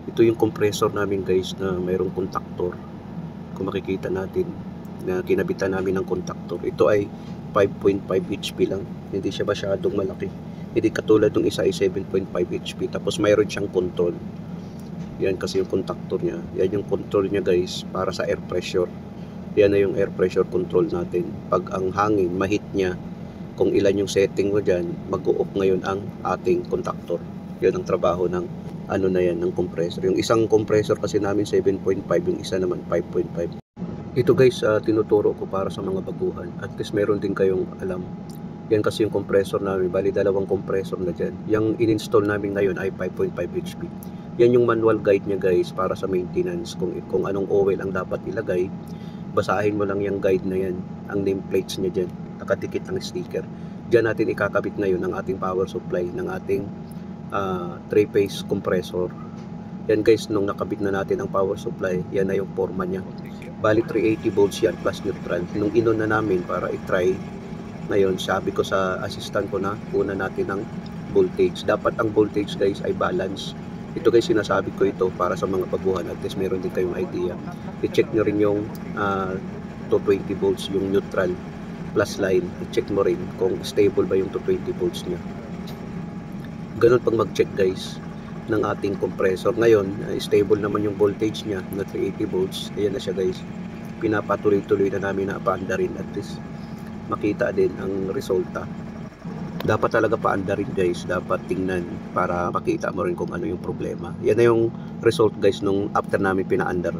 Ito yung compressor namin guys na mayroong contactor. Kung makikita natin na kinabitan namin ng contactor. Ito ay 5.5 HP lang. Hindi siya masyadong malaki. Hindi katulad ng isa ay 7.5 HP. Tapos mayroon siyang control. Yan kasi yung contactor niya. Yan yung control niya guys para sa air pressure. Yan na yung air pressure control natin. Pag ang hangin, mahit niya, kung ilan yung setting mo dyan, mag-o-off ngayon ang ating contactor. Yan ang trabaho ng ano na yan, ng compressor. Yung isang compressor kasi namin 7.5, yung isa naman 5.5. Ito guys, tinuturo ko para sa mga baguhan. At least meron din kayong alam. Yan kasi yung compressor namin. Bali, dalawang compressor na dyan. Yung in-install namin ngayon ay 5.5 HP. Yan yung manual guide niya guys para sa maintenance. Kung anong oil ang dapat ilagay, basahin mo lang yung guide na yan. Ang nameplates niya dyan. Nakadikit ang sticker. Diyan natin ikakabit ngayon ang ating power supply ng ating 3-phase compressor. Yan guys, nung nakabit na natin ang power supply, yan na yung forma niya. Bali 380 volts yan plus neutral. Nung inon na namin para i-try, ngayon sabi ko sa assistant ko na una natin ang voltage. Dapat ang voltage guys ay balance. Ito guys, sinasabi ko ito para sa mga baguhan at least meron din kayong idea. I-check nyo rin yung 220 volts yung neutral plus line. I-check mo rin kung stable ba yung 220 volts niya. Ganun pag mag-check guys ng ating compressor. Ngayon, stable naman yung voltage niya na 380 volts. Ayan na siya guys. Pinapatuloy-tuloy na namin na paanda rin at least makita din ang resulta. Dapat talaga paanda rin guys. Dapat tingnan para makita mo rin kung ano yung problema. Yan na yung result guys nung after namin pinaandar.